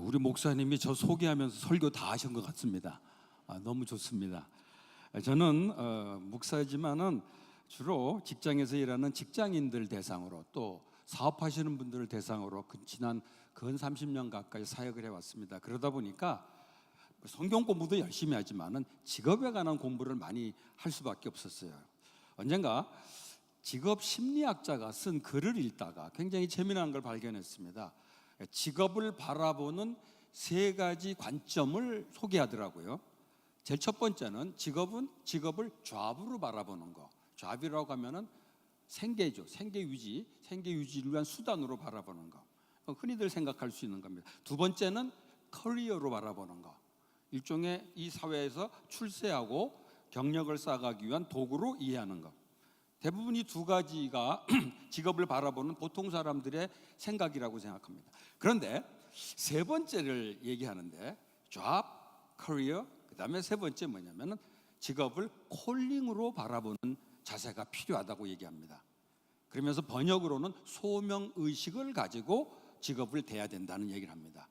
우리 목사님이 저 소개하면서 설교 다 하신 것 같습니다. 너무 좋습니다. 저는 목사이지만은 주로 직장에서 일하는 직장인들 대상으로 또 사업하시는 분들을 대상으로 지난 근 30년 가까이 사역을 해왔습니다. 그러다 보니까 성경 공부도 열심히 하지만은 직업에 관한 공부를 많이 할 수밖에 없었어요. 언젠가 직업 심리학자가 쓴 글을 읽다가 굉장히 재미난 걸 발견했습니다. 직업을 바라보는 세 가지 관점을 소개하더라고요. 제일 첫 번째는 직업을 좌우로 바라보는 거. 좌우라고 하면은 생계죠. 생계 유지를 위한 수단으로 바라보는 거. 흔히들 생각할 수 있는 겁니다. 두 번째는 커리어로 바라보는 거. 일종의 이 사회에서 출세하고 경력을 쌓아가기 위한 도구로 이해하는 것. 대부분 이 두 가지가 직업을 바라보는 보통 사람들의 생각이라고 생각합니다. 그런데 세 번째를 얘기하는데 job, career, 그 다음에 세 번째 뭐냐면은 직업을 콜링으로 바라보는 자세가 필요하다고 얘기합니다. 그러면서 번역으로는 소명의식을 가지고 직업을 대해야 된다는 얘기를 합니다.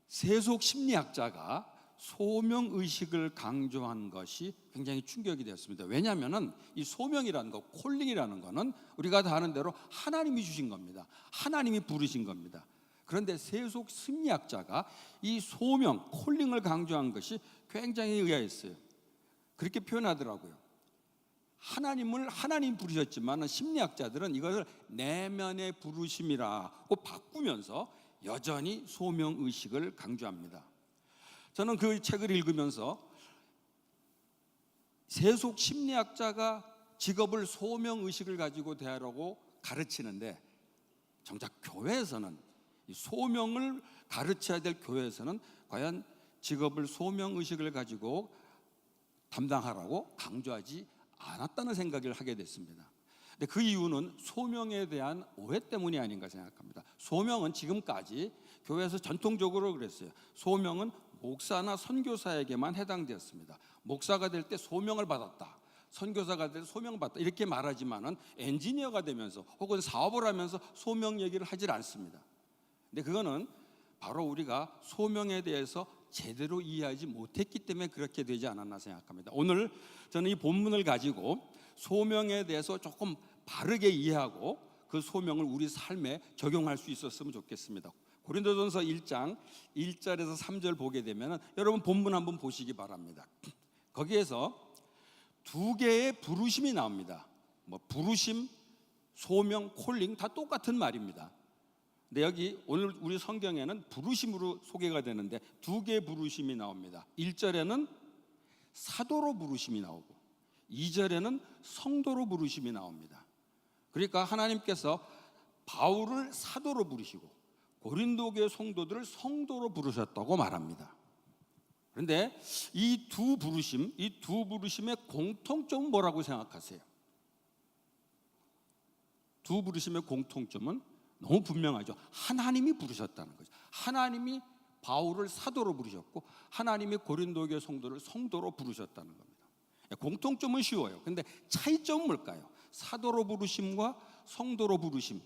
세속 심리학자가 소명의식을 강조한 것이 굉장히 충격이 되었습니다. 왜냐하면 이 소명이라는 거, 콜링이라는 거는 우리가 다 아는 대로 하나님이 주신 겁니다. 하나님이 부르신 겁니다. 그런데 세속 심리학자가 이 소명, 콜링을 강조한 것이 굉장히 의아했어요. 그렇게 표현하더라고요. 하나님 부르셨지만 심리학자들은 이것을 내면의 부르심이라고 바꾸면서 여전히 소명의식을 강조합니다. 저는 그 책을 읽으면서 세속 심리학자가 직업을 소명의식을 가지고 대하라고 가르치는데 정작 교회에서는 이 소명을 가르쳐야 될 교회에서는 과연 직업을 소명의식을 가지고 담당하라고 강조하지 않았다는 생각을 하게 됐습니다. 근데 그 이유는 소명에 대한 오해 때문이 아닌가 생각합니다. 소명은 지금까지 교회에서 전통적으로 그랬어요. 소명은 목사나 선교사에게만 해당되었습니다. 목사가 될 때 소명을 받았다, 선교사가 될 때 소명을 받았다 이렇게 말하지만은 엔지니어가 되면서 혹은 사업을 하면서 소명 얘기를 하질 않습니다. 근데 그거는 바로 우리가 소명에 대해서 제대로 이해하지 못했기 때문에 그렇게 되지 않았나 생각합니다. 오늘 저는 이 본문을 가지고 소명에 대해서 조금 바르게 이해하고 그 소명을 우리 삶에 적용할 수 있었으면 좋겠습니다. 고린도전서 1장 1절에서 3절 보게 되면 여러분 본문 한번 보시기 바랍니다. 거기에서 두 개의 부르심이 나옵니다. 부르심, 소명, 콜링 다 똑같은 말입니다. 근데 여기 오늘 우리 성경에는 부르심으로 소개가 되는데 두 개의 부르심이 나옵니다. 1절에는 사도로 부르심이 나오고 2절에는 성도로 부르심이 나옵니다. 그러니까 하나님께서 바울을 사도로 부르시고 고린도교의 성도들을 성도로 부르셨다고 말합니다. 그런데 이 두 부르심의 공통점은 뭐라고 생각하세요? 두 부르심의 공통점은 너무 분명하죠. 하나님이 부르셨다는 거죠. 하나님이 바울을 사도로 부르셨고 하나님이 고린도교의 성도를 성도로 부르셨다는 겁니다. 공통점은 쉬워요. 그런데 차이점은 뭘까요? 사도로 부르심과 성도로 부르심.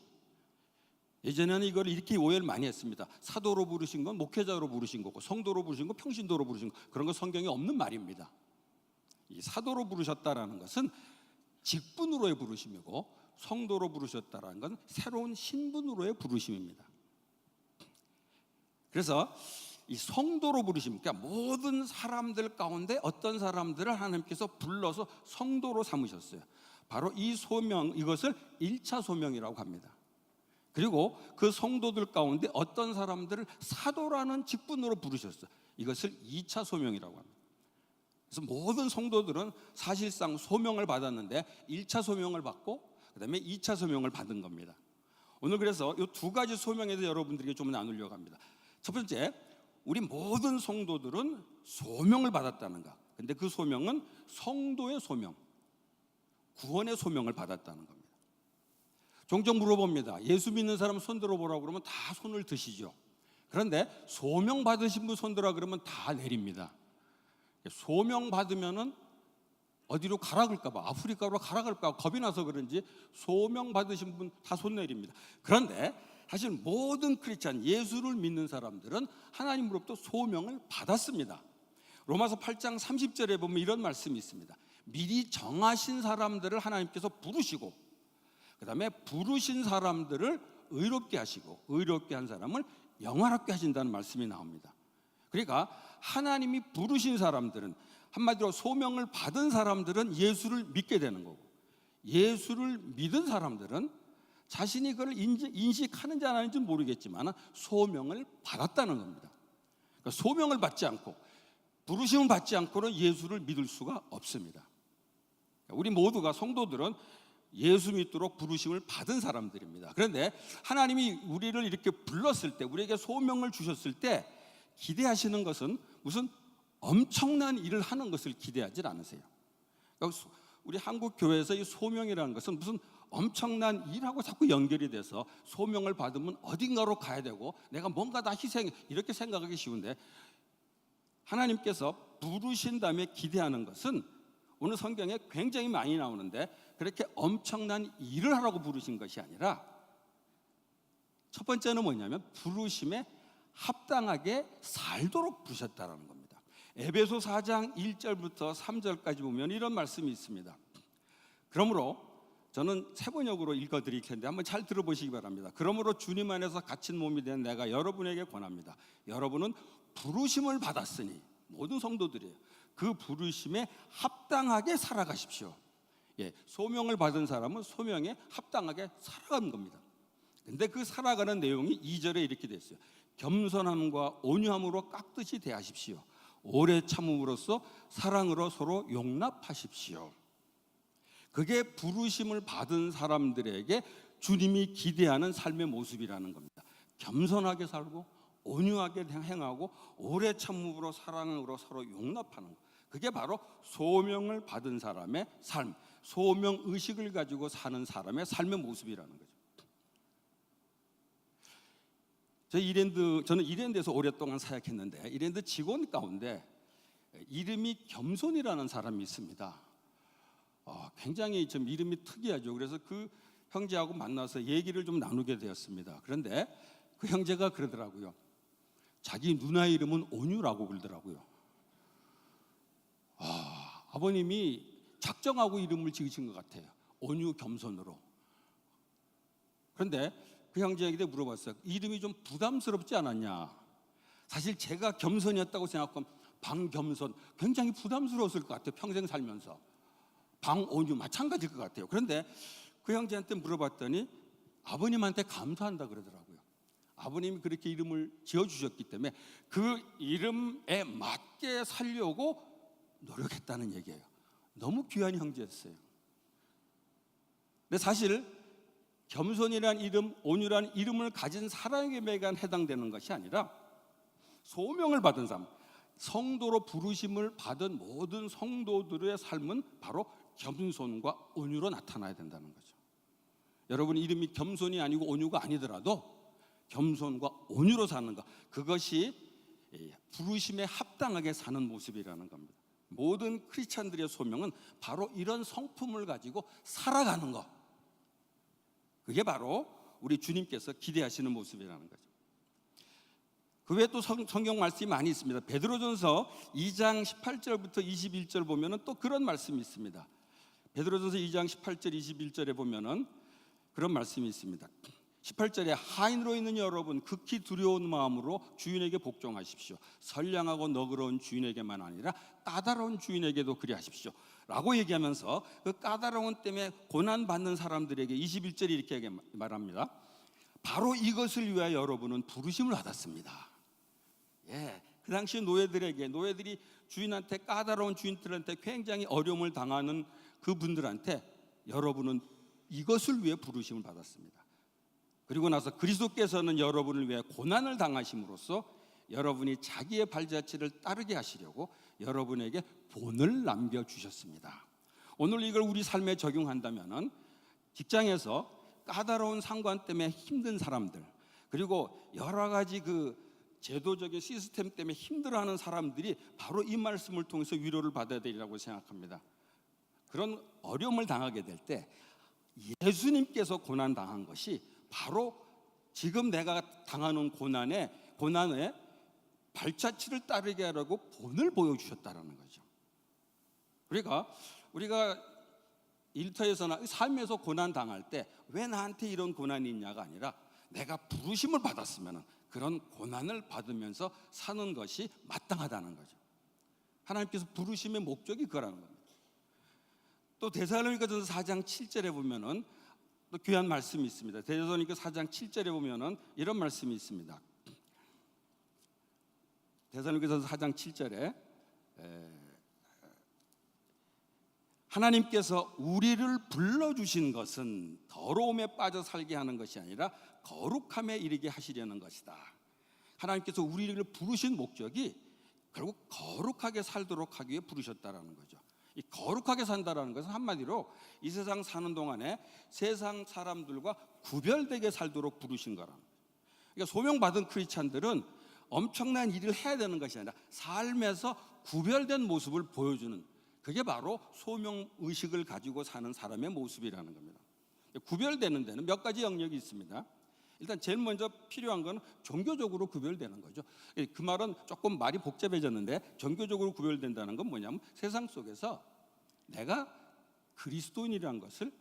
예전에는 이걸 이렇게 오해를 많이 했습니다. 사도로 부르신 건 목회자로 부르신 거고 성도로 부르신 건 평신도로 부르신 거, 그런 거 성경에 없는 말입니다. 이 사도로 부르셨다라는 것은 직분으로의 부르심이고 성도로 부르셨다라는 건 새로운 신분으로의 부르심입니다. 그래서 이 성도로 부르심, 그러니까 모든 사람들 가운데 어떤 사람들을 하나님께서 불러서 성도로 삼으셨어요. 바로 이 소명, 이것을 1차 소명이라고 합니다. 그리고 그 성도들 가운데 어떤 사람들을 사도라는 직분으로 부르셨어요. 이것을 2차 소명이라고 합니다. 그래서 모든 성도들은 사실상 소명을 받았는데 1차 소명을 받고 그 다음에 2차 소명을 받은 겁니다. 오늘 그래서 이 두 가지 소명에 대해서 여러분들에게 좀 나누려고 합니다. 첫 번째, 우리 모든 성도들은 소명을 받았다는 것. 근데 그 소명은 성도의 소명, 구원의 소명을 받았다는 겁니다. 종종 물어봅니다. 예수 믿는 사람 손 들어보라고 그러면 다 손을 드시죠. 그런데 소명 받으신 분 손 들어 그러면 다 내립니다. 소명 받으면은 어디로 가라 그럴까봐, 아프리카로 가라 그럴까봐 겁이 나서 그런지 소명 받으신 분 다 손 내립니다. 그런데 사실 모든 크리스찬, 예수를 믿는 사람들은 하나님으로부터 소명을 받았습니다. 로마서 8장 30절에 보면 이런 말씀이 있습니다. 미리 정하신 사람들을 하나님께서 부르시고, 그 다음에 부르신 사람들을 의롭게 하시고, 의롭게 한 사람을 영화롭게 하신다는 말씀이 나옵니다. 그러니까 하나님이 부르신 사람들은, 한마디로 소명을 받은 사람들은 예수를 믿게 되는 거고, 예수를 믿은 사람들은 자신이 그걸 인식하는지 안 하는지 모르겠지만 소명을 받았다는 겁니다. 그러니까 소명을 받지 않고, 부르심을 받지 않고는 예수를 믿을 수가 없습니다. 우리 모두가, 성도들은 예수 믿도록 부르심을 받은 사람들입니다. 그런데 하나님이 우리를 이렇게 불렀을 때, 우리에게 소명을 주셨을 때 기대하시는 것은 무슨 엄청난 일을 하는 것을 기대하지 않으세요. 그러니까 우리 한국 교회에서 이 소명이라는 것은 무슨 엄청난 일하고 자꾸 연결이 돼서 소명을 받으면 어딘가로 가야 되고 내가 뭔가 다 희생, 이렇게 생각하기 쉬운데, 하나님께서 부르신 다음에 기대하는 것은 오늘 성경에 굉장히 많이 나오는데, 그렇게 엄청난 일을 하라고 부르신 것이 아니라, 첫 번째는 뭐냐면 부르심에 합당하게 살도록 부르셨다는 겁니다. 에베소 4장 1절부터 3절까지 보면 이런 말씀이 있습니다. 그러므로, 저는 세번역으로 읽어드릴 텐데 한번 잘 들어보시기 바랍니다. 그러므로 주님 안에서 갇힌 몸이 된 내가 여러분에게 권합니다. 여러분은 부르심을 받았으니, 모든 성도들이에요. 그 부르심에 합당하게 살아가십시오. 소명을 받은 사람은 소명에 합당하게 살아가는 겁니다. 근데 그 살아가는 내용이 2절에 이렇게 됐어요. 겸손함과 온유함으로 깍듯이 대하십시오. 오래 참음으로써 사랑으로 서로 용납하십시오. 그게 부르심을 받은 사람들에게 주님이 기대하는 삶의 모습이라는 겁니다. 겸손하게 살고 온유하게 행하고 오래 참음으로 사랑으로 서로 용납하는 것. 그게 바로 소명을 받은 사람의 삶, 소명 의식을 가지고 사는 사람의 삶의 모습이라는 거죠. 저는 이랜드에서 오랫동안 사역했는데, 이랜드 직원 가운데 이름이 겸손이라는 사람이 있습니다. 굉장히 좀 이름이 특이하죠. 그래서 그 형제하고 만나서 얘기를 좀 나누게 되었습니다. 그런데 그 형제가 그러더라고요. 자기 누나 이름은 온유라고 그러더라고요. 아버님이 작정하고 이름을 지으신 것 같아요. 온유 겸손으로. 그런데 그 형제에게 물어봤어요. 이름이 좀 부담스럽지 않았냐? 사실 제가 겸손이었다고 생각하면 방겸손, 굉장히 부담스러웠을 것 같아요. 평생 살면서. 방온유 마찬가지일 것 같아요. 그런데 그 형제한테 물어봤더니 아버님한테 감사한다 그러더라고요. 아버님이 그렇게 이름을 지어주셨기 때문에 그 이름에 맞게 살려고 노력했다는 얘기예요. 너무 귀한 형제였어요. 근데 사실 겸손이란 이름, 온유란 이름을 가진 사람에게만 해당되는 것이 아니라 소명을 받은 사람, 성도로 부르심을 받은 모든 성도들의 삶은 바로 겸손과 온유로 나타나야 된다는 거죠. 여러분 이름이 겸손이 아니고 온유가 아니더라도 겸손과 온유로 사는 것, 그것이 부르심에 합당하게 사는 모습이라는 겁니다. 모든 크리스찬들의 소명은 바로 이런 성품을 가지고 살아가는 것, 그게 바로 우리 주님께서 기대하시는 모습이라는 거죠. 그 외에 또 성경 말씀이 많이 있습니다. 베드로전서 2장 18절부터 21절 보면은 또 그런 말씀이 있습니다. 베드로전서 2장 18절 21절에 보면은 그런 말씀이 있습니다. 18절에 하인으로 있는 여러분 극히 두려운 마음으로 주인에게 복종하십시오. 선량하고 너그러운 주인에게만 아니라 까다로운 주인에게도 그리하십시오 라고 얘기하면서 그 까다로운 때문에 고난받는 사람들에게 21절에 이렇게 말합니다. 바로 이것을 위하여 여러분은 부르심을 받았습니다. 그 당시 노예들이 주인한테, 까다로운 주인들한테 굉장히 어려움을 당하는 그분들한테 여러분은 이것을 위해 부르심을 받았습니다. 그리고 나서 그리스도께서는 여러분을 위해 고난을 당하심으로써 여러분이 자기의 발자취를 따르게 하시려고 여러분에게 본을 남겨주셨습니다. 오늘 이걸 우리 삶에 적용한다면 직장에서 까다로운 상관 때문에 힘든 사람들, 그리고 여러 가지 그 제도적인 시스템 때문에 힘들어하는 사람들이 바로 이 말씀을 통해서 위로를 받아야 되리라고 생각합니다. 그런 어려움을 당하게 될 때 예수님께서 고난당한 것이 바로 지금 내가 당하는 고난에 발자취를 따르게 하라고 본을 보여주셨다라는 거죠. 그러니까 우리가 일터에서나 삶에서 고난 당할 때 왜 나한테 이런 고난이 있냐가 아니라 내가 부르심을 받았으면 그런 고난을 받으면서 사는 것이 마땅하다는 거죠. 하나님께서 부르심의 목적이 그거라는 겁니다. 또 데살로니가전서 4장 7절에 보면은 또 귀한 말씀이 있습니다. 데살로니가 4장 7절에 보면은 이런 말씀이 있습니다. 데살로니가전서 4장 7절에 하나님께서 우리를 불러주신 것은 더러움에 빠져 살게 하는 것이 아니라 거룩함에 이르게 하시려는 것이다. 하나님께서 우리를 부르신 목적이 결국 거룩하게 살도록 하기 위해 부르셨다라는 거죠. 이 거룩하게 산다라는 것은 한마디로 이 세상 사는 동안에 세상 사람들과 구별되게 살도록 부르신 거라는 거죠. 그러니까 소명받은 크리스찬들은 엄청난 일을 해야 되는 것이 아니라 삶에서 구별된 모습을 보여주는, 그게 바로 소명의식을 가지고 사는 사람의 모습이라는 겁니다. 구별되는 데는 몇 가지 영역이 있습니다. 일단 제일 먼저 필요한 건 종교적으로 구별되는 거죠. 그 말은 조금 말이 복잡해졌는데, 종교적으로 구별된다는 건 뭐냐면 세상 속에서 내가 그리스도인이라는 것을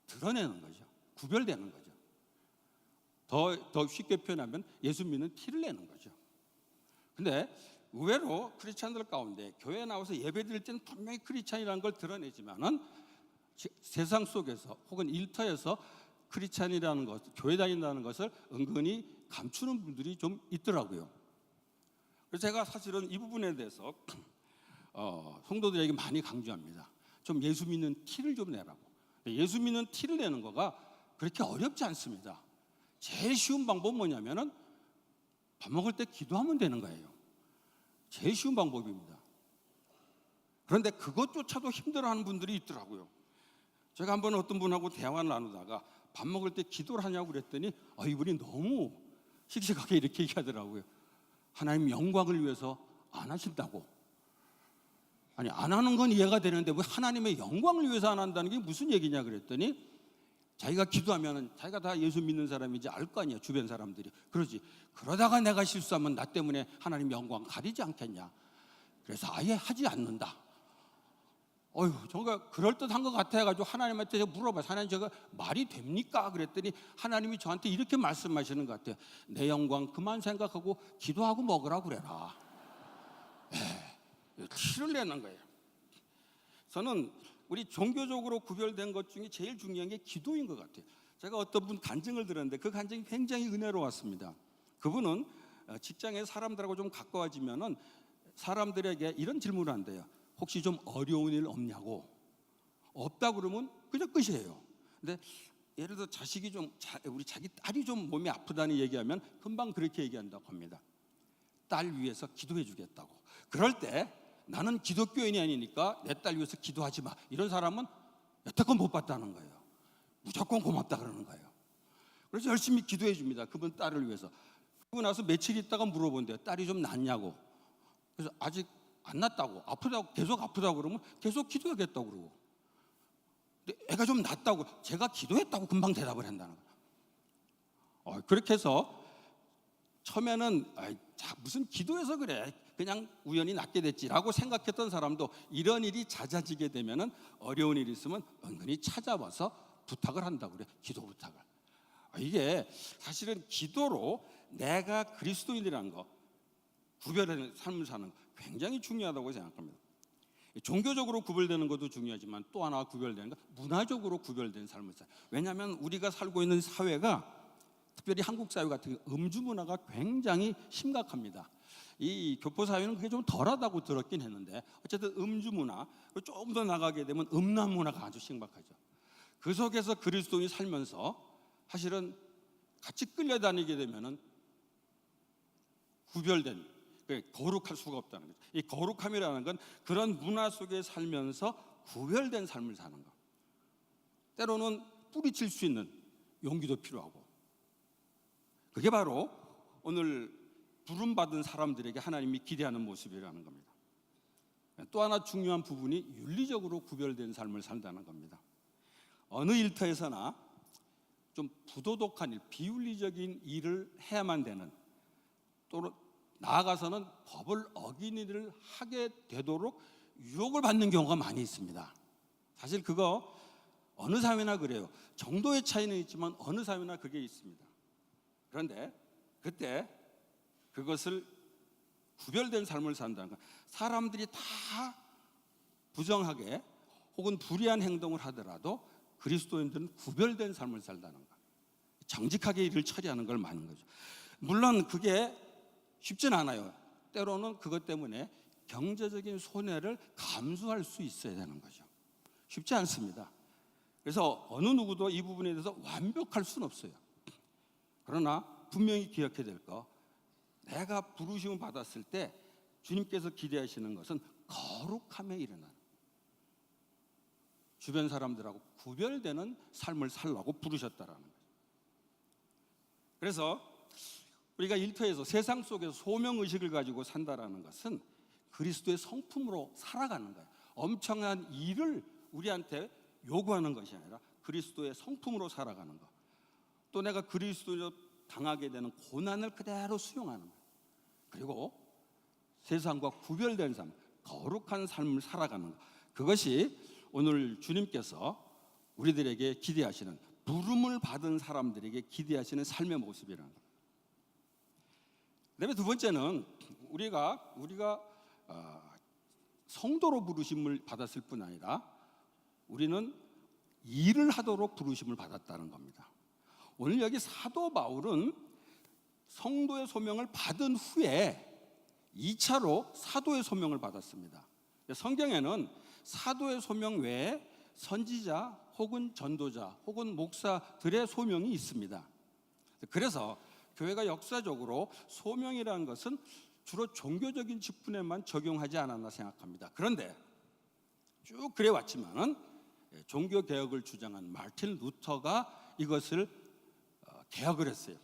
드러내는 거죠. 구별되는 거죠. 더 쉽게 표현하면 예수 믿는 티를 내는 거죠. 근데 의외로 크리스찬들 가운데 교회에 나와서 예배드릴 때는 분명히 크리스찬이라는 걸 드러내지만은 세상 속에서 혹은 일터에서 크리스찬이라는 것, 교회 다닌다는 것을 은근히 감추는 분들이 좀 있더라고요. 그래서 제가 사실은 이 부분에 대해서 성도들에게 많이 강조합니다. 좀 예수 믿는 티를 좀 내라고. 예수 믿는 티를 내는 거가 그렇게 어렵지 않습니다. 제일 쉬운 방법은 뭐냐면은 밥 먹을 때 기도하면 되는 거예요. 제일 쉬운 방법입니다. 그런데 그것조차도 힘들어하는 분들이 있더라고요. 제가 한번 어떤 분하고 대화를 나누다가 밥 먹을 때 기도를 하냐고 그랬더니 이분이 너무 씩씩하게 이렇게 얘기하더라고요. 하나님 영광을 위해서 안 하신다고. 아니, 안 하는 건 이해가 되는데 왜 하나님의 영광을 위해서 안 한다는 게 무슨 얘기냐 그랬더니 자기가 기도하면 자기가 다 예수 믿는 사람인지 알 거 아니야, 주변 사람들이. 그러지, 그러다가 내가 실수하면 나 때문에 하나님 영광 가리지 않겠냐. 그래서 아예 하지 않는다. 정말 그럴듯한 것 같아가지고 하나님한테 제가 물어봐요. 하나님, 제가 말이 됩니까? 그랬더니 하나님이 저한테 이렇게 말씀하시는 것 같아요. 내 영광 그만 생각하고 기도하고 먹으라고 그래라. 티를 내는 거예요. 저는 우리 종교적으로 구별된 것 중에 제일 중요한 게 기도인 것 같아요. 제가 어떤 분 간증을 들었는데 그 간증이 굉장히 은혜로웠습니다. 그분은 직장에 사람들하고 좀 가까워지면은 사람들에게 이런 질문을 한대요. 혹시 좀 어려운 일 없냐고. 없다 그러면 그냥 끝이에요. 근데 예를 들어 자식이 우리 자기 딸이 좀 몸이 아프다는 얘기하면 금방 그렇게 얘기한다고 합니다. 딸 위해서 기도해 주겠다고. 그럴 때 나는 기독교인이 아니니까 내 딸 위해서 기도하지 마, 이런 사람은 여태껏 못 봤다는 거예요. 무조건 고맙다 그러는 거예요. 그래서 열심히 기도해 줍니다. 그분 딸을 위해서. 그러고 나서 며칠 있다가 물어본대요. 딸이 좀 낫냐고. 그래서 아직 안 낫다고, 아프다고, 계속 아프다고 그러면 계속 기도하겠다고 그러고, 근데 애가 좀 낫다고, 제가 기도했다고 금방 대답을 한다는 거예요. 그렇게 해서 처음에는 무슨 기도해서 그래, 그냥 우연히 낫게 됐지라고 생각했던 사람도 이런 일이 잦아지게 되면은 어려운 일이 있으면 은근히 찾아와서 부탁을 한다고 그래. 기도 부탁을. 이게 사실은 기도로 내가 그리스도인이라는 거, 구별하는 삶을 사는 거 굉장히 중요하다고 생각합니다. 종교적으로 구별되는 것도 중요하지만 또 하나 구별되는 거, 문화적으로 구별된 삶을 살아요. 왜냐하면 우리가 살고 있는 사회가, 특별히 한국 사회 같은 음주 문화가 굉장히 심각합니다. 이 교포 사회는 그게 좀 덜하다고 들었긴 했는데 어쨌든 음주 문화, 조금 더 나가게 되면 음란 문화가 아주 심각하죠. 그 속에서 그리스도인이 살면서 사실은 같이 끌려다니게 되면은 구별된, 거룩할 수가 없다는 거죠. 이 거룩함이라는 건 그런 문화 속에 살면서 구별된 삶을 사는 것. 때로는 뿌리칠 수 있는 용기도 필요하고, 그게 바로 오늘 부름받은 사람들에게 하나님이 기대하는 모습이라는 겁니다. 또 하나 중요한 부분이 윤리적으로 구별된 삶을 산다는 겁니다. 어느 일터에서나 좀 부도덕한 일, 비윤리적인 일을 해야만 되는, 또 나아가서는 법을 어긴 일을 하게 되도록 유혹을 받는 경우가 많이 있습니다. 사실 그거 어느 사회나 그래요. 정도의 차이는 있지만 어느 사회나 그게 있습니다. 그런데 그때 그것을 구별된 삶을 산다는 것, 사람들이 다 부정하게 혹은 불의한 행동을 하더라도 그리스도인들은 구별된 삶을 살다는 것, 정직하게 일을 처리하는 걸 말하는 거죠. 물론 그게 쉽진 않아요. 때로는 그것 때문에 경제적인 손해를 감수할 수 있어야 되는 거죠. 쉽지 않습니다. 그래서 어느 누구도 이 부분에 대해서 완벽할 수는 없어요. 그러나 분명히 기억해야 될 거, 내가 부르심을 받았을 때 주님께서 기대하시는 것은 거룩함에 일어나는, 주변 사람들하고 구별되는 삶을 살라고 부르셨다라는 거예요. 그래서 우리가 일터에서 세상 속에서 소명의식을 가지고 산다라는 것은 그리스도의 성품으로 살아가는 거예요. 엄청난 일을 우리한테 요구하는 것이 아니라 그리스도의 성품으로 살아가는 것. 또 내가 그리스도로 당하게 되는 고난을 그대로 수용하는 것. 그리고 세상과 구별된 삶, 거룩한 삶을 살아가는 것. 그것이 오늘 주님께서 우리들에게 기대하시는, 부름을 받은 사람들에게 기대하시는 삶의 모습이라는 것. 그다음에 두 번째는 우리가 성도로 부르심을 받았을 뿐 아니라 우리는 일을 하도록 부르심을 받았다는 겁니다. 오늘 여기 사도 바울은 성도의 소명을 받은 후에 2차로 사도의 소명을 받았습니다. 성경에는 사도의 소명 외에 선지자 혹은 전도자 혹은 목사들의 소명이 있습니다. 그래서 교회가 역사적으로 소명이라는 것은 주로 종교적인 직분에만 적용하지 않았나 생각합니다. 그런데 쭉 그래 왔지만은 종교개혁을 주장한 마르틴 루터가 이것을 개혁을 했어요.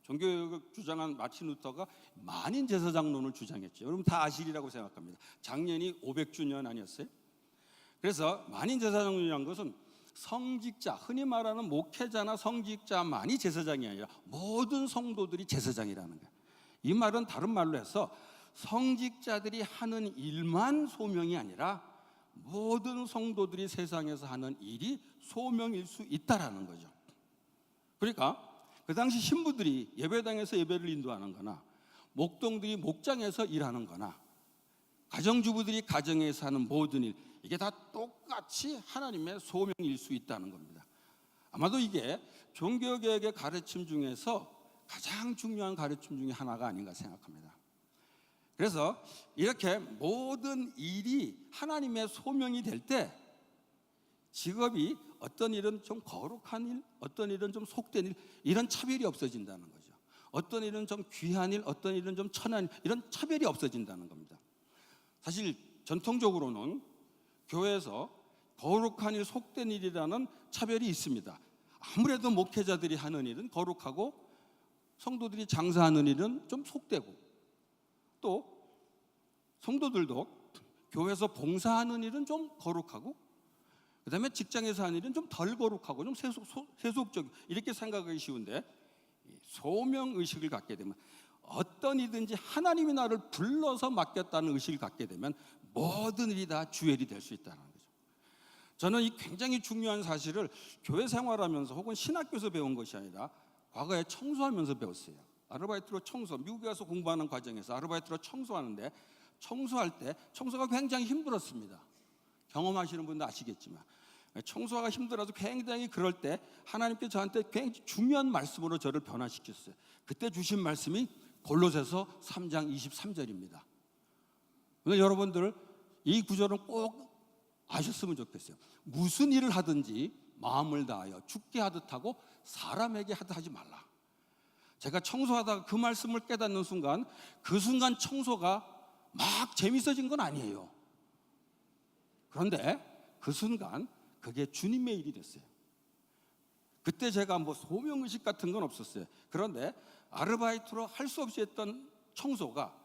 종교개혁을 주장한 마르틴 루터가 만인 제사장론을 주장했죠. 여러분 다 아시리라고 생각합니다. 작년이 500주년 아니었어요? 그래서 만인 제사장론이라는 것은 성직자, 흔히 말하는 목회자나 성직자만이 제사장이 아니라 모든 성도들이 제사장이라는 거예요. 이 말은 다른 말로 해서 성직자들이 하는 일만 소명이 아니라 모든 성도들이 세상에서 하는 일이 소명일 수 있다라는 거죠. 그러니까 그 당시 신부들이 예배당에서 예배를 인도하는 거나 목동들이 목장에서 일하는 거나 가정주부들이 가정에서 하는 모든 일, 이게 다 똑같이 하나님의 소명일 수 있다는 겁니다. 아마도 이게 종교개혁의 가르침 중에서 가장 중요한 가르침 중에 하나가 아닌가 생각합니다. 그래서 이렇게 모든 일이 하나님의 소명이 될 때 직업이 어떤 일은 좀 거룩한 일, 어떤 일은 좀 속된 일, 이런 차별이 없어진다는 거죠. 어떤 일은 좀 귀한 일, 어떤 일은 좀 천한 일, 이런 차별이 없어진다는 겁니다. 사실 전통적으로는 교회에서 거룩한 일, 속된 일이라는 차별이 있습니다. 아무래도 목회자들이 하는 일은 거룩하고 성도들이 장사하는 일은 좀 속되고, 또 성도들도 교회에서 봉사하는 일은 좀 거룩하고, 그 다음에 직장에서 하는 일은 좀 덜 거룩하고 좀 세속적, 이렇게 생각하기 쉬운데, 소명의식을 갖게 되면 어떤 일든지 하나님이 나를 불러서 맡겼다는 의식을 갖게 되면 모든 일이 다 주의 일이 될 수 있다는 거죠. 저는 이 굉장히 중요한 사실을 교회 생활하면서 혹은 신학교에서 배운 것이 아니라 과거에 청소하면서 배웠어요. 아르바이트로 청소, 미국에 가서 공부하는 과정에서 아르바이트로 청소하는데, 청소할 때 청소가 굉장히 힘들었습니다. 경험하시는 분도 아시겠지만 청소가 힘들어서 굉장히, 그럴 때 하나님께 저한테 굉장히 중요한 말씀으로 저를 변화시켰어요. 그때 주신 말씀이 골로새서 3장 23절입니다. 오늘 여러분들 이 구절은 꼭 아셨으면 좋겠어요. 무슨 일을 하든지 마음을 다하여 죽게 하듯 하고 사람에게 하듯 하지 말라. 제가 청소하다가 그 말씀을 깨닫는 순간, 그 순간 청소가 막 재밌어진 건 아니에요. 그런데 그 순간 그게 주님의 일이 됐어요. 그때 제가 뭐 소명의식 같은 건 없었어요. 그런데 아르바이트로 할 수 없이 했던 청소가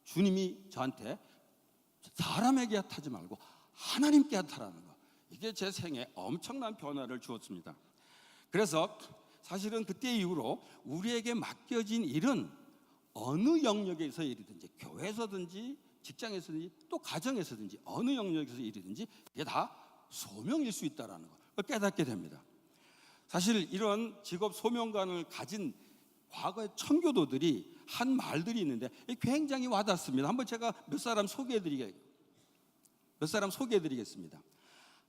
주님이 저한테 사람에게 하지 말고 하나님께 하라는 거, 이게 제 생에 엄청난 변화를 주었습니다. 그래서 사실은 그때 이후로 우리에게 맡겨진 일은 어느 영역에서 일이든지, 교회에서든지 직장에서든지 또 가정에서든지 어느 영역에서 일이든지 이게 다 소명일 수 있다는 걸 깨닫게 됩니다. 사실 이런 직업 소명관을 가진 과거의 청교도들이 한 말들이 있는데 굉장히 와닿습니다. 한번 제가 몇 사람 소개해드리겠습니다.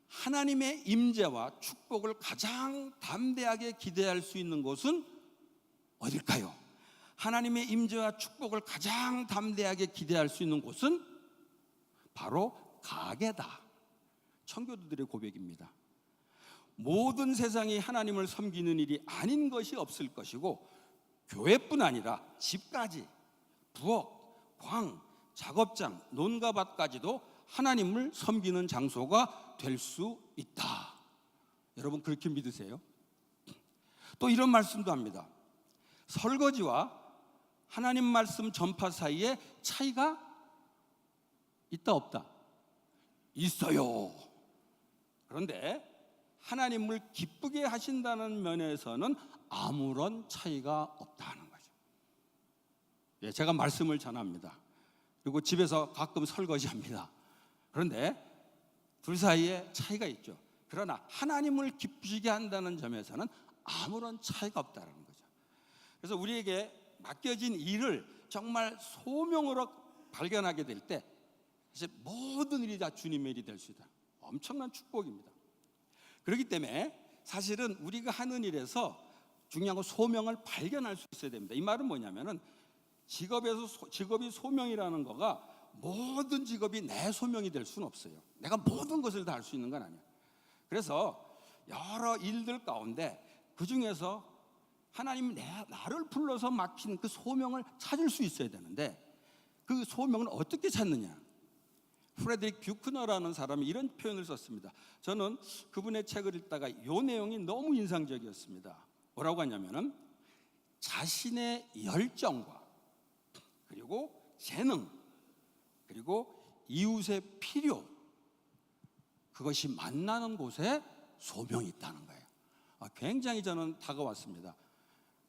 하나님의 임재와 축복을 가장 담대하게 기대할 수 있는 곳은 어딜까요? 하나님의 임재와 축복을 가장 담대하게 기대할 수 있는 곳은 바로 가게다. 청교도들의 고백입니다. 모든 세상이 하나님을 섬기는 일이 아닌 것이 없을 것이고, 교회뿐 아니라 집까지, 부엌, 광, 작업장, 논과 밭까지도 하나님을 섬기는 장소가 될 수 있다. 여러분 그렇게 믿으세요? 또 이런 말씀도 합니다. 설거지와 하나님 말씀 전파 사이에 차이가 있다 없다? 있어요. 그런데 하나님을 기쁘게 하신다는 면에서는 아무런 차이가 없다는 거죠. 예, 제가 말씀을 전합니다. 그리고 집에서 가끔 설거지합니다. 그런데 둘 사이에 차이가 있죠. 그러나 하나님을 기쁘시게 한다는 점에서는 아무런 차이가 없다는 거죠. 그래서 우리에게 맡겨진 일을 정말 소명으로 발견하게 될 때 사실 모든 일이 다 주님의 일이 될 수 있다. 엄청난 축복입니다. 그렇기 때문에 사실은 우리가 하는 일에서 중요한 건 소명을 발견할 수 있어야 됩니다. 이 말은 뭐냐면은 직업이 소명이라는 거가 모든 직업이 내 소명이 될 수는 없어요. 내가 모든 것을 다 할 수 있는 건 아니야. 그래서 여러 일들 가운데 그 중에서 하나님이 나를 불러서 맡긴 그 소명을 찾을 수 있어야 되는데, 그 소명을 어떻게 찾느냐? 프레드릭 뷰크너라는 사람이 이런 표현을 썼습니다. 저는 그분의 책을 읽다가 이 내용이 너무 인상적이었습니다. 뭐라고 하냐면은 자신의 열정과 그리고 재능 그리고 이웃의 필요, 그것이 만나는 곳에 소명이 있다는 거예요. 굉장히 저는 다가왔습니다.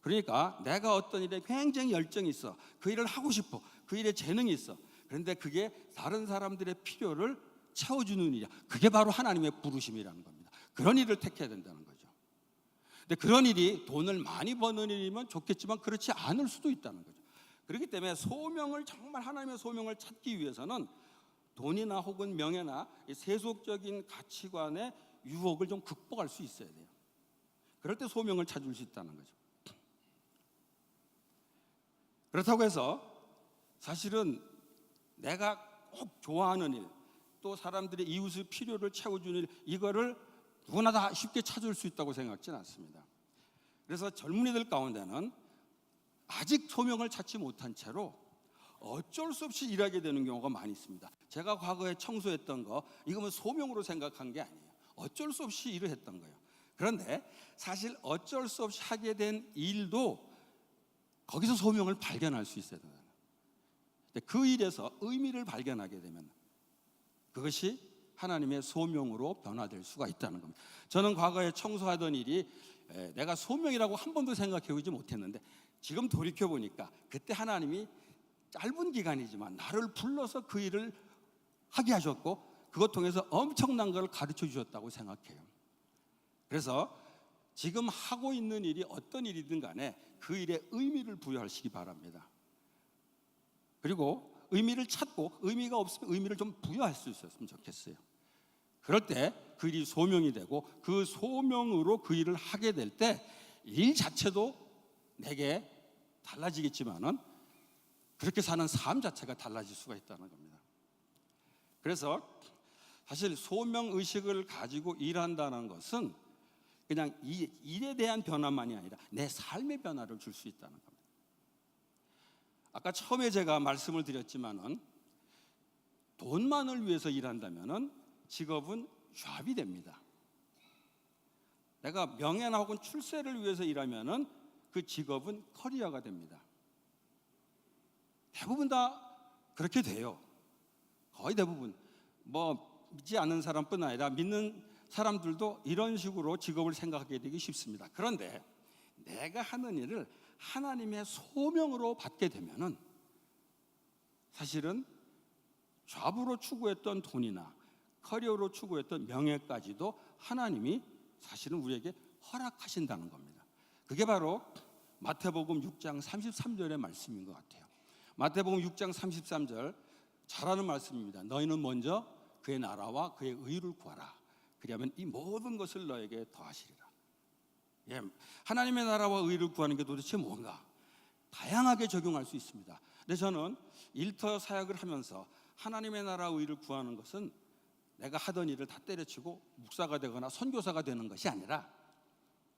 그러니까 내가 어떤 일에 굉장히 열정이 있어, 그 일을 하고 싶어, 그 일에 재능이 있어. 그런데 그게 다른 사람들의 필요를 채워주는 일이야. 그게 바로 하나님의 부르심이라는 겁니다. 그런 일을 택해야 된다는 거죠. 근데 그런 일이 돈을 많이 버는 일이면 좋겠지만 그렇지 않을 수도 있다는 거죠. 그렇기 때문에 정말 하나님의 소명을 찾기 위해서는 돈이나 혹은 명예나 세속적인 가치관의 유혹을 좀 극복할 수 있어야 돼요. 그럴 때 소명을 찾을 수 있다는 거죠. 그렇다고 해서 사실은 내가 꼭 좋아하는 일, 또 사람들의 이웃의 필요를 채워주는 일, 이거를 누구나 다 쉽게 찾을 수 있다고 생각지는 않습니다. 그래서 젊은이들 가운데는 아직 소명을 찾지 못한 채로 어쩔 수 없이 일하게 되는 경우가 많이 있습니다. 제가 과거에 청소했던 거, 이거는 소명으로 생각한 게 아니에요. 어쩔 수 없이 일을 했던 거예요. 그런데 사실 어쩔 수 없이 하게 된 일도 거기서 소명을 발견할 수 있어야 돼요. 그 일에서 의미를 발견하게 되면 그것이 하나님의 소명으로 변화될 수가 있다는 겁니다. 저는 과거에 청소하던 일이 내가 소명이라고 한 번도 생각해 보지 못했는데, 지금 돌이켜 보니까 그때 하나님이 짧은 기간이지만 나를 불러서 그 일을 하게 하셨고, 그것 통해서 엄청난 걸 가르쳐 주셨다고 생각해요. 그래서 지금 하고 있는 일이 어떤 일이든 간에 그 일에 의미를 부여하시기 바랍니다. 그리고 의미를 찾고, 의미가 없으면 의미를 좀 부여할 수 있었으면 좋겠어요. 그럴 때 그 일이 소명이 되고, 그 소명으로 그 일을 하게 될 때 일 자체도 내게 달라지겠지만은 그렇게 사는 삶 자체가 달라질 수가 있다는 겁니다. 그래서 사실 소명의식을 가지고 일한다는 것은 그냥 이 일에 대한 변화만이 아니라 내 삶의 변화를 줄 수 있다는 겁니다. 아까 처음에 제가 말씀을 드렸지만은 돈만을 위해서 일한다면은 직업은 잡이 됩니다. 내가 명예나 혹은 출세를 위해서 일하면은 그 직업은 커리어가 됩니다. 대부분 다 그렇게 돼요. 거의 대부분. 믿지 않는 사람뿐 아니라 믿는 사람들도 이런 식으로 직업을 생각하게 되기 쉽습니다. 그런데 내가 하는 일을 하나님의 소명으로 받게 되면은 사실은 잡으로 추구했던 돈이나 커리어로 추구했던 명예까지도 하나님이 사실은 우리에게 허락하신다는 겁니다. 그게 바로 마태복음 6장 33절의 말씀인 것 같아요. 마태복음 6장 33절 잘하는 말씀입니다. 너희는 먼저 그의 나라와 그의 의를 구하라. 그리하면 이 모든 것을 너에게 더하시리라. 예, 하나님의 나라와 의를 구하는 게 도대체 뭔가? 다양하게 적용할 수 있습니다. 근데 저는 일터 사역을 하면서 하나님의 나라와 의를 구하는 것은 내가 하던 일을 다 때려치고 목사가 되거나 선교사가 되는 것이 아니라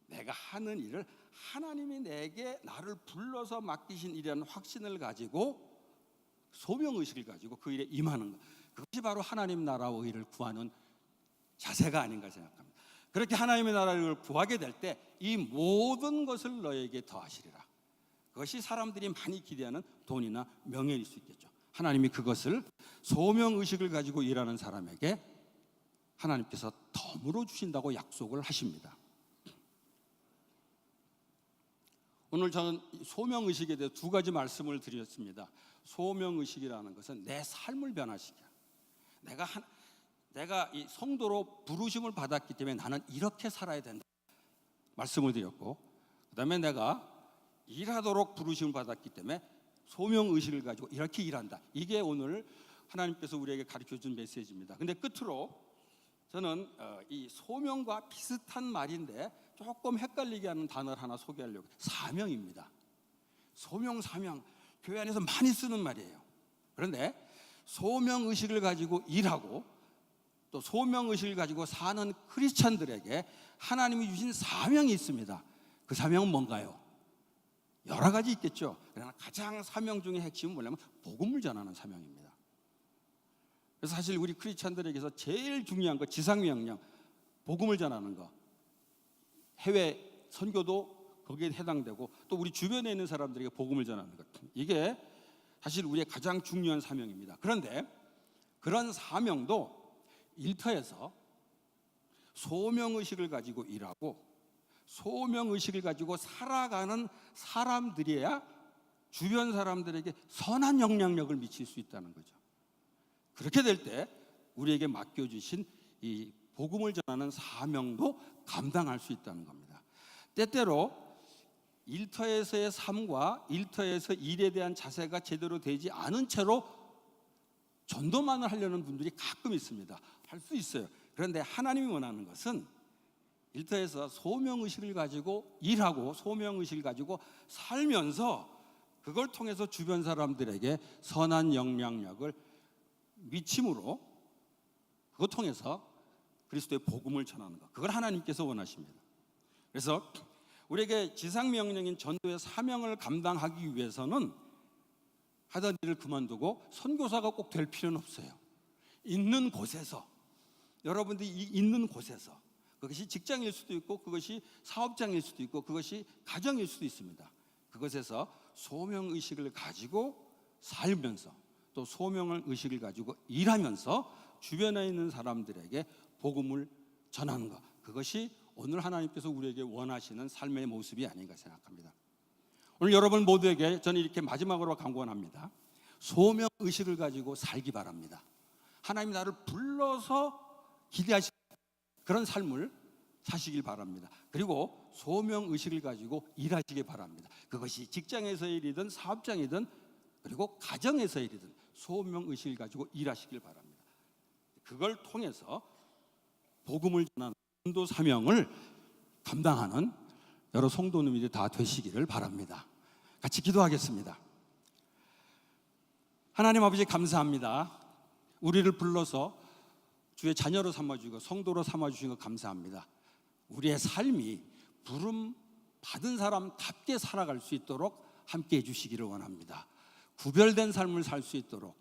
내가 하는 일을 하나님이 내게 나를 불러서 맡기신 일이라는 확신을 가지고 소명의식을 가지고 그 일에 임하는 것, 그것이 바로 하나님 나라와 의를 구하는 자세가 아닌가 생각합니다. 그렇게 하나님의 나라를 구하게 될 때 이 모든 것을 너에게 더하시리라. 그것이 사람들이 많이 기대하는 돈이나 명예일 수 있겠죠. 하나님이 그것을 소명의식을 가지고 일하는 사람에게 하나님께서 덤으로 주신다고 약속을 하십니다. 오늘 저는 소명의식에 대해 두 가지 말씀을 드렸습니다. 소명의식이라는 것은 내 삶을 변화시켜. 내가 이 성도로 부르심을 받았기 때문에 나는 이렇게 살아야 된다 말씀을 드렸고, 그 다음에 내가 일하도록 부르심을 받았기 때문에 소명의식을 가지고 이렇게 일한다. 이게 오늘 하나님께서 우리에게 가르쳐준 메시지입니다. 근데 끝으로 저는 이 소명과 비슷한 말인데 조금 헷갈리게 하는 단어를 하나 소개하려고. 사명입니다. 소명, 사명, 교회 안에서 많이 쓰는 말이에요. 그런데 소명의식을 가지고 일하고 또 소명의식을 가지고 사는 크리스찬들에게 하나님이 주신 사명이 있습니다. 그 사명은 뭔가요? 여러 가지 있겠죠. 그러나 가장 사명 중에 핵심은 뭐냐면 복음을 전하는 사명입니다. 그래서 사실 우리 크리스찬들에게서 제일 중요한 거 지상명령, 복음을 전하는 거, 해외 선교도 거기에 해당되고 또 우리 주변에 있는 사람들에게 복음을 전하는 것, 이게 사실 우리의 가장 중요한 사명입니다. 그런데 그런 사명도 일터에서 소명의식을 가지고 일하고 소명의식을 가지고 살아가는 사람들이야 주변 사람들에게 선한 영향력을 미칠 수 있다는 거죠. 그렇게 될 때 우리에게 맡겨주신 이 복음을 전하는 사명도 감당할 수 있다는 겁니다. 때때로 일터에서의 삶과 일터에서 일에 대한 자세가 제대로 되지 않은 채로 전도만을 하려는 분들이 가끔 있습니다. 할 수 있어요. 그런데 하나님이 원하는 것은 일터에서 소명의식을 가지고 일하고 소명의식을 가지고 살면서 그걸 통해서 주변 사람들에게 선한 영향력을 미침으로 그걸 통해서 그리스도의 복음을 전하는 것, 그걸 하나님께서 원하십니다. 그래서 우리에게 지상명령인 전도의 사명을 감당하기 위해서는 하던 일을 그만두고 선교사가 꼭 될 필요는 없어요. 있는 곳에서, 여러분들이 있는 곳에서, 그것이 직장일 수도 있고 그것이 사업장일 수도 있고 그것이 가정일 수도 있습니다. 그것에서 소명의식을 가지고 살면서 또 소명의식을 가지고 일하면서 주변에 있는 사람들에게 복음을 전하는 것, 그것이 오늘 하나님께서 우리에게 원하시는 삶의 모습이 아닌가 생각합니다. 오늘 여러분 모두에게 저는 이렇게 마지막으로 강권합니다. 소명의식을 가지고 살기 바랍니다. 하나님이 나를 불러서 기대하시는 그런 삶을 사시길 바랍니다. 그리고 소명의식을 가지고 일하시기 바랍니다. 그것이 직장에서의 일이든 사업장이든 그리고 가정에서의 일이든 소명의식을 가지고 일하시길 바랍니다. 그걸 통해서 복음을 전하는 전도 사명을 감당하는 여러 성도님들이 다 되시기를 바랍니다. 같이 기도하겠습니다. 하나님 아버지 감사합니다. 우리를 불러서 주의 자녀로 삼아주시고 성도로 삼아주신 것 감사합니다. 우리의 삶이 부름 받은 사람답게 살아갈 수 있도록 함께해 주시기를 원합니다. 구별된 삶을 살 수 있도록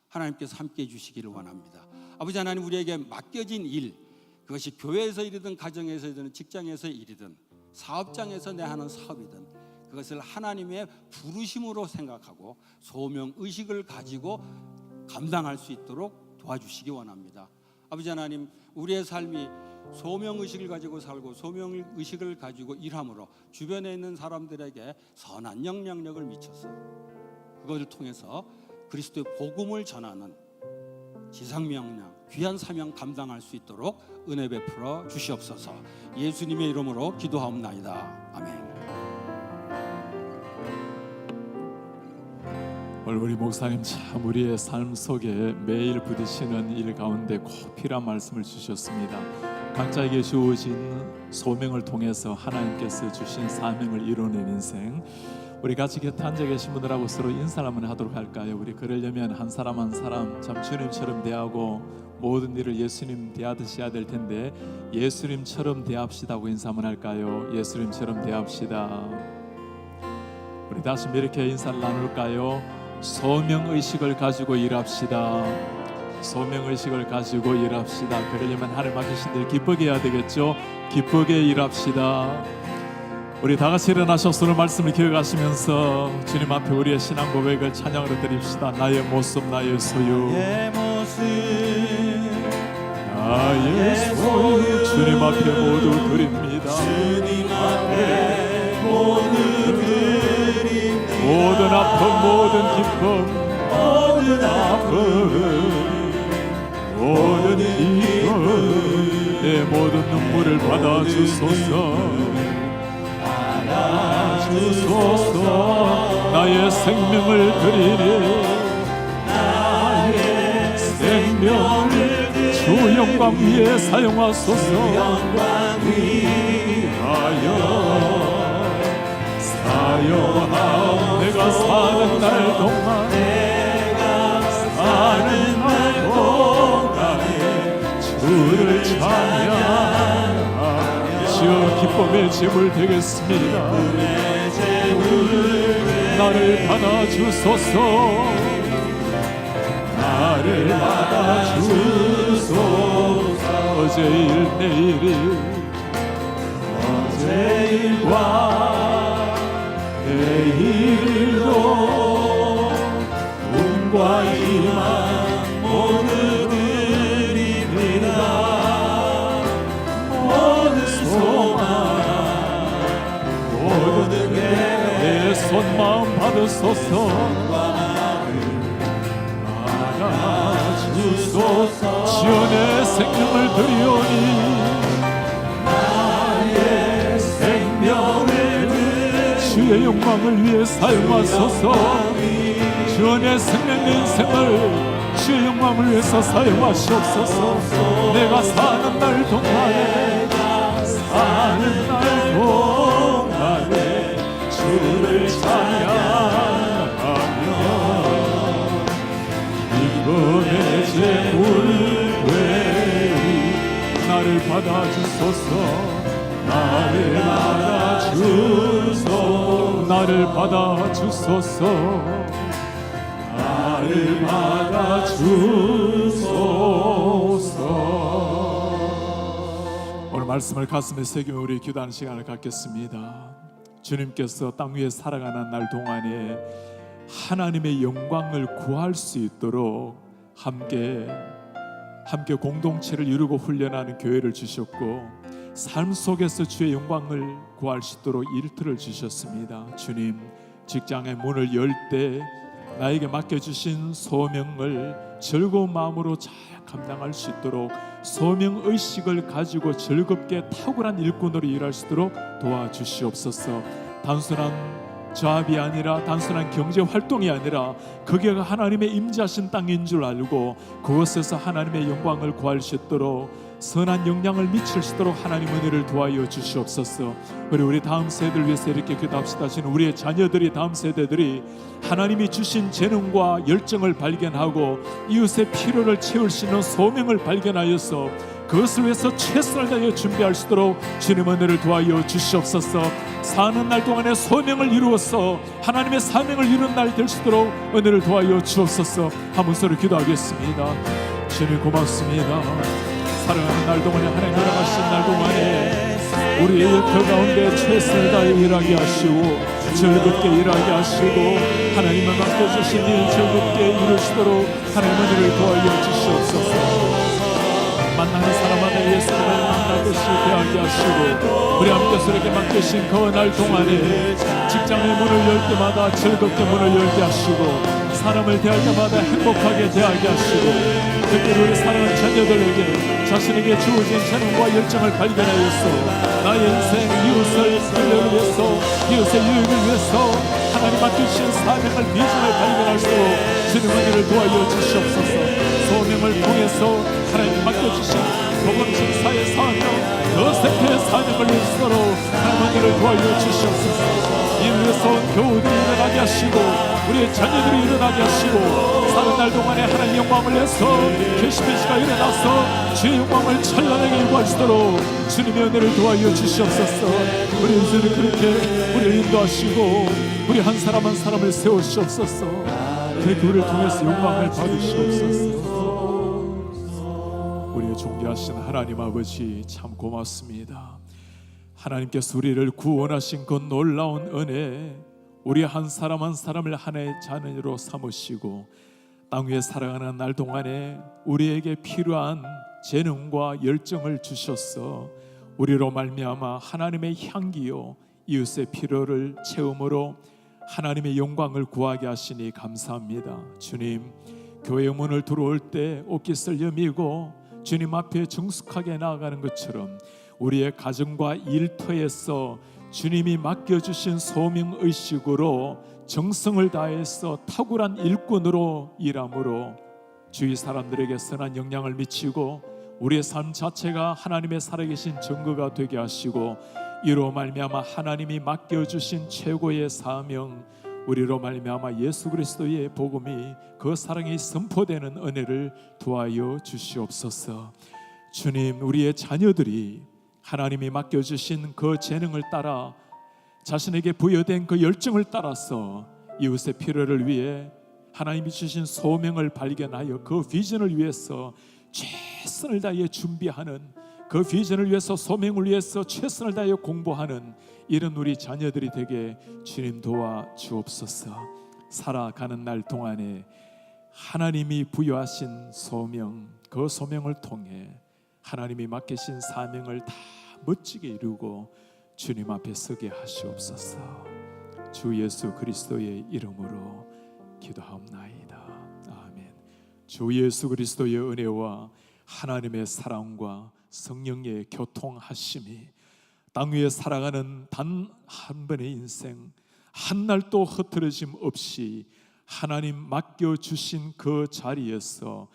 하나님께서 함께해 주시기를 원합니다. 아버지 하나님, 우리에게 맡겨진 일, 그것이 교회에서 일이든 가정에서 일이든 직장에서 일이든 사업장에서 내 하는 사업이든 그것을 하나님의 부르심으로 생각하고 소명의식을 가지고 감당할 수 있도록 도와주시기 원합니다. 아버지 하나님, 우리의 삶이 소명의식을 가지고 살고 소명의식을 가지고 일함으로 주변에 있는 사람들에게 선한 영향력을 미쳐서 그것을 통해서 그리스도의 복음을 전하는 지상명령, 귀한 사명 감당할 수 있도록 은혜 베풀어 주시옵소서. 예수님의 이름으로 기도하옵나이다. 아멘. 오늘 우리 목사님 참 우리의 삶 속에 매일 부딪히는 일 가운데 꼭 필요한 말씀을 주셨습니다. 각자에게 주어진 소명을 통해서 하나님께서 주신 사명을 이뤄낸 인생, 우리 같이 곁에 앉아 계신 분들하고 서로 인사를 한번 하도록 할까요? 우리 그러려면 한 사람 한 사람 참 주님처럼 대하고 모든 일을 예수님 대하듯이 해야 될 텐데 예수님처럼 대합시다고 인사 한번 할까요? 예수님처럼 대합시다. 우리 다시 이렇게 인사를 나눌까요? 소명의식을 가지고 일합시다. 소명의식을 가지고 일합시다. 그러려면 하나님 앞에 계신 들 기쁘게 해야 되겠죠? 기쁘게 일합시다. 우리 다 같이 일어나셔서 오늘 말씀을 기억하시면서 주님 앞에 우리의 신앙 고백을 찬양으로 드립시다. 나의 모습 나의 소유, 나의 소유 주님 앞에 모두 드립니다. 주님 앞에 모두 드립니다. 모든 아픔 모든 기쁨 모든 아픔 모든 기쁨 내 모든 눈물을 받아주소서. 주소서. 나의 생명을 드리니 나의 생명을 주 영광 위에 사용하소서. 영광 위하여 사용하오. 내가 사는 날 동안 사는 날 동안에 주를 찬양 주여 기쁨의 제물 되겠습니다. 나를 받아주소서. 나를 받아주소서. 어제 일 내일이 어제 일과 내일도 꿈과 희망 모두 드립니다. 모든 소망 모든 내 손마음 받으소서. 받아주소서. 주여 내 생명을 드리오니 나의 생명을 주의 영광을 위해 사용하소서. 주여 내 생명 내 인생을 주의 영광을 위해서 사용하시옵소서. 내가 사는 날 동안에 사는 날 동안에 주를 찬양하며 기쁨의 제물 되리. 나를 받아주소서. 나를 받아주소서. 나를 받아주소서. 나를 받아주소서. 오늘 말씀을 가슴에 새기며 우리 기도하는 시간을 갖겠습니다. 주님께서 땅 위에 살아가는 날 동안에 하나님의 영광을 구할 수 있도록 함께 공동체를 이루고 훈련하는 교회를 주셨고 삶 속에서 주의 영광을 구할 수 있도록 일터를 주셨습니다. 주님, 직장의 문을 열 때 나에게 맡겨주신 소명을 즐거운 마음으로 잘 감당할 수 있도록 소명의식을 가지고 즐겁게 탁월한 일꾼으로 일할 수 있도록 도와주시옵소서. 단순한 조합이 아니라 단순한 경제활동이 아니라 그게 하나님의 임재하신 땅인 줄 알고 그곳에서 하나님의 영광을 구할 수 있도록 선한 영향을 미칠 수 있도록 하나님 은혜를 도와여 주시옵소서. 그리고 우리 다음 세대를 위해서 이렇게 기도합시다. 지금 우리의 자녀들이 다음 세대들이 하나님이 주신 재능과 열정을 발견하고 이웃의 필요를 채울 수 있는 소명을 발견하여서 그것을 위해서 최선을 다하여 준비할 수 있도록 주님 은혜를 도와여 주시옵소서. 사는 날 동안에 소명을 이루어서 하나님의 사명을 이룬 날 될 수 있도록 은혜를 도와여 주옵소서. 한번 서로 기도하겠습니다. 주님 고맙습니다. 사랑하는 날 동안에 하나님 허락하신 날 동안에 우리의 일터 가운데 최선을 다해 일하게 하시고 즐겁게 일하게 하시고 하나님을 맡겨주신 일 즐겁게 이루시도록 하나님 은혜를 도와여 주시옵소서. 만나는 사람마다 예수님을 만나고 반드시 대하게 하시고 우리 함께 서로에게 맡기신 그 날 동안에 직장의 문을 열 때마다 즐겁게 문을 열게 하시고 사람을 대할 때마다 행복하게 대하게 하시고 특별히 우리 사랑하는 자녀들에게 자신에게 주어진 재능과 열정을 발견하여서 나의 인생 이웃을 살려를 위해서 이웃의 유익을 위해서 하나님 맡기신 사명을 비전을 발견할수록 주님 은혜를 도와여 주시옵소서. 소명을 통해서 하나님 맡겨주신 복음 증사의 사명 더 세태의 사명을 이루도록 하나님 은혜를 도와여 주시옵소서. 이 위에서 교우들이 일어나게 하시고 우리의 자녀들이 일어나게 하시고 사는 날 동안에 하나님 영광을 위해서 캐시메시가 일어나서 주의 영광을 찬란하게 일구하시도록 주님의 은혜를 도와여 주시옵소서. 우리 인생을 그렇게 우리를 인도하시고 우리 한 사람 한 사람을 세우시옵소서. 그렇게 우리를 통해서 영광을 받으시옵소서. 우리의 존귀하신 하나님 아버지 참 고맙습니다. 하나님께서 우리를 구원하신 그 놀라운 은혜, 우리 한 사람 한 사람을 하나의 자녀로 삼으시고 땅 위에 살아가는 날 동안에 우리에게 필요한 재능과 열정을 주셨어 우리로 말미암아 하나님의 향기요 이웃의 필요를 채움으로 하나님의 영광을 구하게 하시니 감사합니다. 주님, 교회 문을 들어올 때 옷깃을 여미고 주님 앞에 정숙하게 나아가는 것처럼 우리의 가정과 일터에서 주님이 맡겨주신 소명의식으로 정성을 다해서 탁월한 일꾼으로 일함으로 주위 사람들에게 선한 영향을 미치고 우리의 삶 자체가 하나님의 살아계신 증거가 되게 하시고 이로 말미암아 하나님이 맡겨주신 최고의 사명 우리로 말미암아 예수 그리스도의 복음이 그 사랑이 선포되는 은혜를 도와여 주시옵소서. 주님, 우리의 자녀들이 하나님이 맡겨주신 그 재능을 따라 자신에게 부여된 그 열정을 따라서 이웃의 필요를 위해 하나님이 주신 소명을 발견하여 그 비전을 위해서 최선을 다해 준비하는 그 비전을 위해서 소명을 위해서 최선을 다해 공부하는 이런 우리 자녀들이 되게 주님 도와 주옵소서. 살아가는 날 동안에 하나님이 부여하신 소명, 그 소명을 통해 하나님이 맡기신 사명을 다 멋지게 이루고 주님 앞에 서게 하시옵소서. 주 예수 그리스도의 이름으로 기도하옵나이다. 아멘. 주 예수 그리스도의 은혜와 하나님의 사랑과 성령의 교통하심이 땅 위에 살아가는 단 한 번의 인생 한 날도 흐트러짐 없이 하나님 맡겨주신 그 자리에서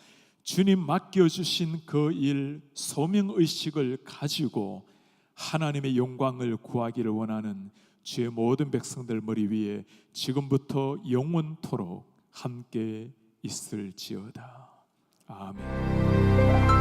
주님 맡겨주신 그 일 소명의식을 가지고 하나님의 영광을 구하기를 원하는 주의 모든 백성들 머리 위에 지금부터 영원토록 함께 있을지어다. 아멘.